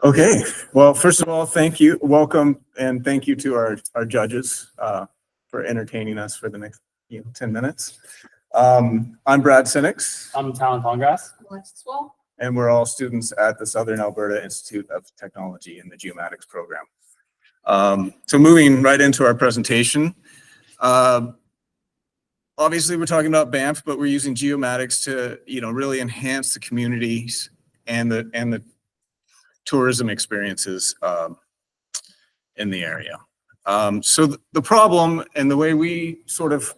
Okay, well, first of all, thank you, welcome, and thank you to our judges for entertaining us for the next 10 minutes. I'm Brad Sinnix. I'm Talon Tallgrass. And we're all students at the Southern Alberta Institute of Technology in the geomatics program. So moving right into our presentation. Obviously, we're talking about Banff, but we're using geomatics to really enhance the communities and the tourism experiences in the area. So the problem and the way we sort of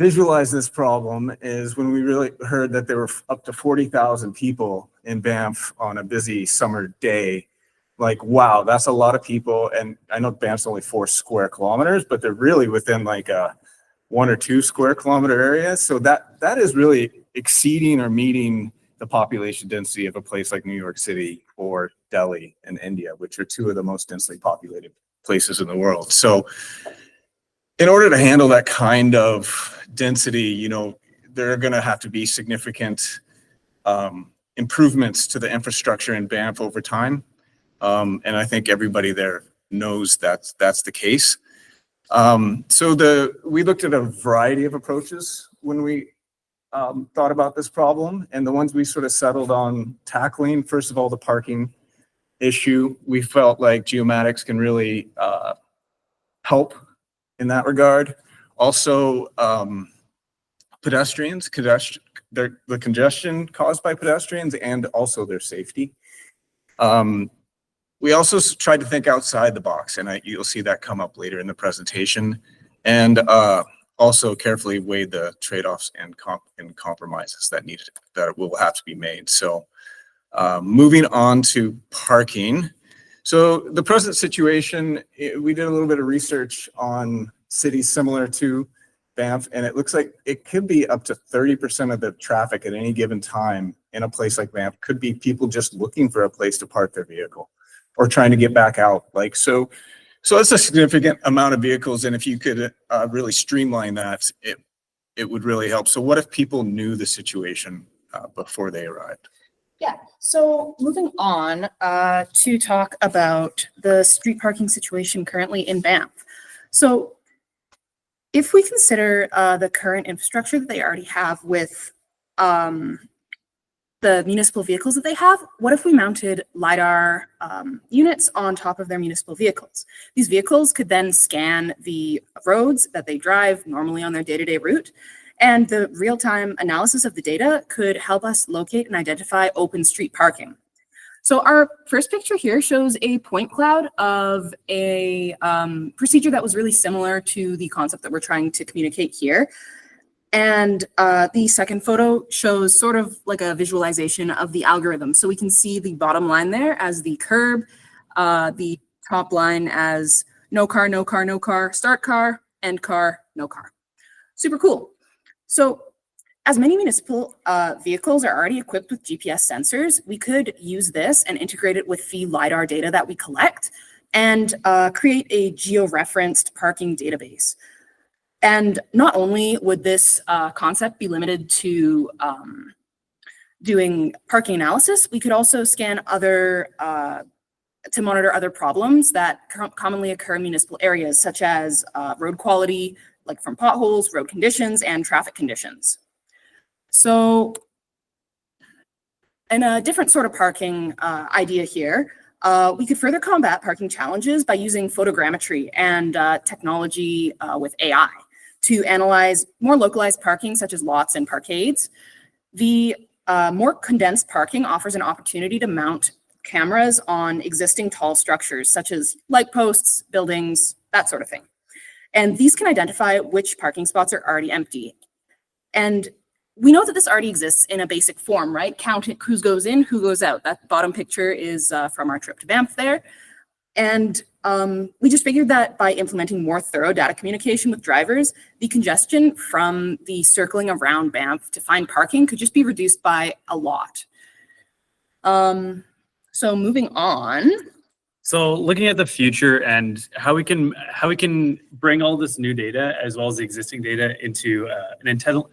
visualize this problem is when we really heard that there were up to 40,000 people in Banff on a busy summer day. Like, wow, that's a lot of people. And I know Banff's only 4 square kilometers, but they're really within like a 1 or 2 square kilometer area. So that is really exceeding or meeting the population density of a place like New York City or Delhi in India, which are 2 of the most densely populated places in the world. So in order to handle that kind of density, there are going to have to be significant improvements to the infrastructure in Banff over time. And I think everybody there knows that's the case. So we looked at a variety of approaches when we thought about this problem, and the ones we sort of settled on tackling, first of all, the parking issue. We felt like geomatics can really help in that regard. Also, pedestrians, the congestion caused by pedestrians, and also their safety. We also tried to think outside the box, and you'll see that come up later in the presentation, and also carefully weigh the trade-offs and compromises that will have to be made. So moving on to parking. So the present situation, we did a little bit of research on cities similar to Banff, and it looks like it could be up to 30% of the traffic at any given time in a place like Banff could be people just looking for a place to park their vehicle or trying to get back out. So that's a significant amount of vehicles, and if you could really streamline that, it would really help. So what if people knew the situation before they arrived? Yeah, so moving on to talk about the street parking situation currently in Banff. So if we consider the current infrastructure that they already have with the municipal vehicles that they have, what if we mounted LiDAR units on top of their municipal vehicles? These vehicles could then scan the roads that they drive normally on their day-to-day route, and the real-time analysis of the data could help us locate and identify open street parking. So our first picture here shows a point cloud of a procedure that was really similar to the concept that we're trying to communicate here. And the second photo shows sort of like a visualization of the algorithm. So we can see the bottom line there as the curb, the top line as no car, no car, no car, start car, end car, no car. Super cool. So as many municipal vehicles are already equipped with GPS sensors, we could use this and integrate it with the LiDAR data that we collect and create a geo-referenced parking database. And not only would this concept be limited to doing parking analysis, we could also scan to monitor other problems that commonly occur in municipal areas, such as road quality, like from potholes, road conditions, and traffic conditions. So in a different sort of parking idea here, we could further combat parking challenges by using photogrammetry and technology with AI to analyze more localized parking, such as lots and parkades. The more condensed parking offers an opportunity to mount cameras on existing tall structures, such as light posts, buildings, that sort of thing. And these can identify which parking spots are already empty. And we know that this already exists in a basic form, right? Count it, who goes in, who goes out. That bottom picture is from our trip to Banff there. And we just figured that by implementing more thorough data communication with drivers, the congestion from the circling around Banff to find parking could just be reduced by a lot. So moving on. So looking at the future and how we can bring all this new data as well as the existing data into an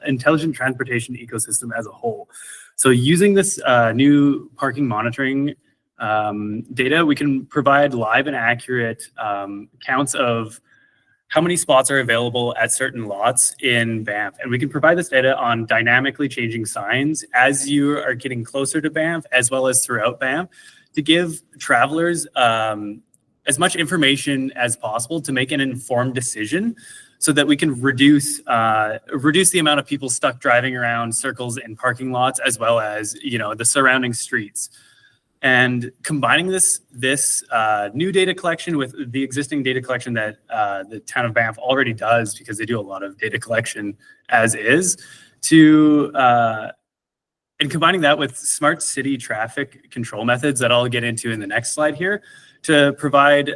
intelligent transportation ecosystem as a whole. So using this new parking monitoring data, we can provide live and accurate counts of how many spots are available at certain lots in Banff. And we can provide this data on dynamically changing signs as you are getting closer to Banff, as well as throughout Banff, to give travelers as much information as possible to make an informed decision, so that we can reduce the amount of people stuck driving around circles in parking lots, as well as, you know, the surrounding streets. And combining this new data collection with the existing data collection that the town of Banff already does, because they do a lot of data collection as is, and combining that with smart city traffic control methods that I'll get into in the next slide here, to provide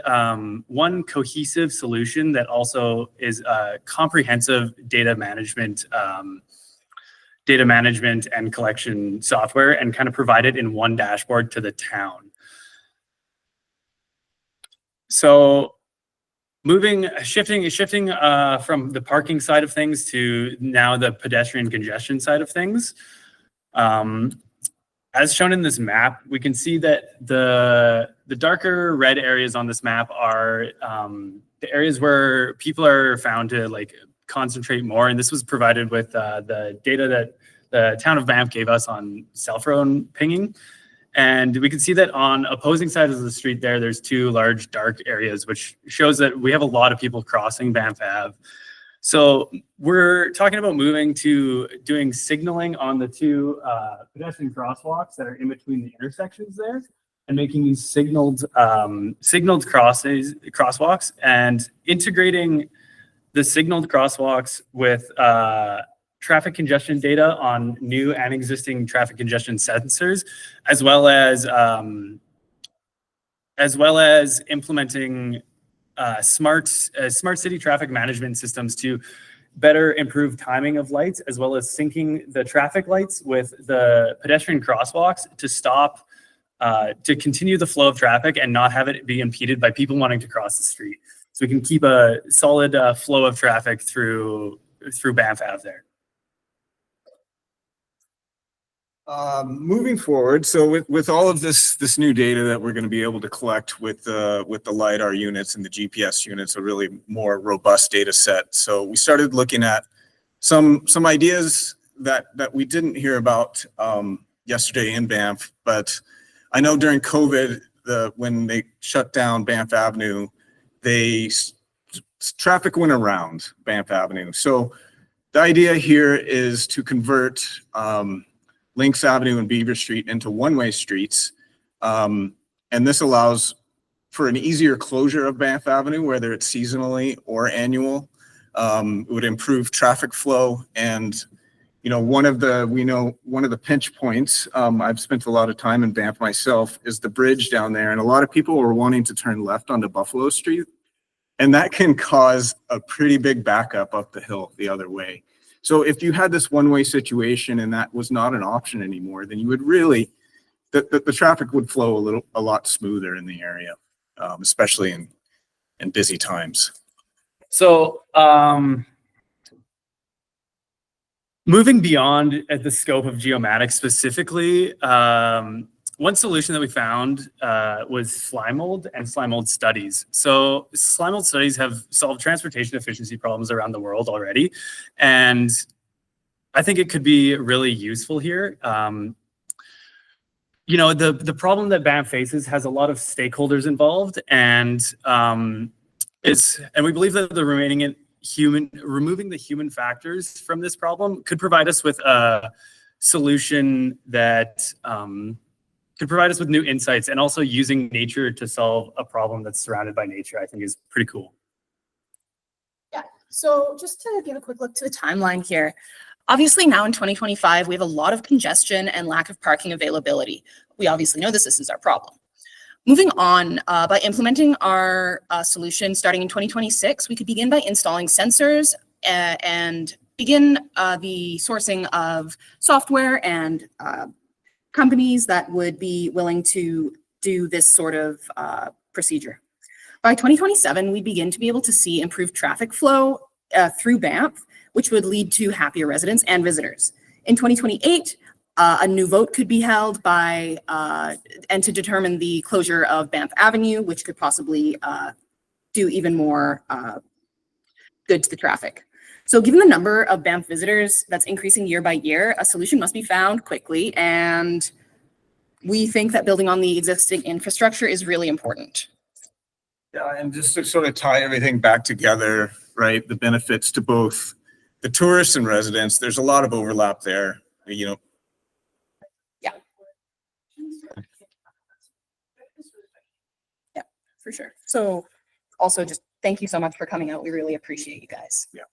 one cohesive solution that also is a comprehensive data management and collection software, and kind of provide it in one dashboard to the town. So shifting from the parking side of things to now the pedestrian congestion side of things. As shown in this map, we can see that the darker red areas on this map are the areas where people are found to like concentrate more. And this was provided with the data that the town of Banff gave us on cell phone pinging. And we can see that on opposing sides of the street there's two large dark areas, which shows that we have a lot of people crossing Banff Ave. So we're talking about moving to doing signaling on the two pedestrian crosswalks that are in between the intersections there, and making these signaled crosswalks, and integrating the signaled crosswalks with traffic congestion data on new and existing traffic congestion sensors, as well as implementing smart city traffic management systems to better improve timing of lights, as well as syncing the traffic lights with the pedestrian crosswalks to continue the flow of traffic and not have it be impeded by people wanting to cross the street. So we can keep a solid flow of traffic through Banff Ave there. Moving forward, so with all of this new data that we're going to be able to collect with the LiDAR units and the GPS units, a really more robust data set. So we started looking at some ideas that we didn't hear about yesterday in Banff, but I know during COVID, when they shut down Banff Avenue, traffic went around Banff Avenue. So the idea here is to convert Lynx Avenue and Beaver Street into one-way streets. And this allows for an easier closure of Banff Avenue, whether it's seasonally or annual. It would improve traffic flow. And, you know, one of the pinch points, I've spent a lot of time in Banff myself, is the bridge down there. And a lot of people were wanting to turn left onto Buffalo Street. And that can cause a pretty big backup up the hill the other way. So if you had this one-way situation and that was not an option anymore, then you would really, the traffic would flow a lot smoother in the area, especially in busy times. So moving beyond at the scope of geomatics specifically, one solution that we found was slime mold and slime mold studies. So slime mold studies have solved transportation efficiency problems around the world already. And I think it could be really useful here. You know, the problem that Banff faces has a lot of stakeholders involved, and we believe that removing the human factors from this problem could provide us with a solution that could provide us with new insights, and also using nature to solve a problem that's surrounded by nature, I think is pretty cool. Yeah, so just to give a quick look to the timeline here. Obviously now in 2025, we have a lot of congestion and lack of parking availability. We obviously know this is our problem. Moving on, by implementing our solution starting in 2026, we could begin by installing sensors and begin the sourcing of software and companies that would be willing to do this sort of procedure. By 2027, we begin to be able to see improved traffic flow through Banff, which would lead to happier residents and visitors. In 2028, A new vote could be held by, and to determine the closure of Banff Avenue, which could possibly do even more good to the traffic. So given the number of Banff visitors that's increasing year by year, a solution must be found quickly. And we think that building on the existing infrastructure is really important. Yeah, and just to sort of tie everything back together, right? The benefits to both the tourists and residents, there's a lot of overlap there, you know. Yeah. Yeah, for sure. So also just thank you so much for coming out. We really appreciate you guys. Yeah.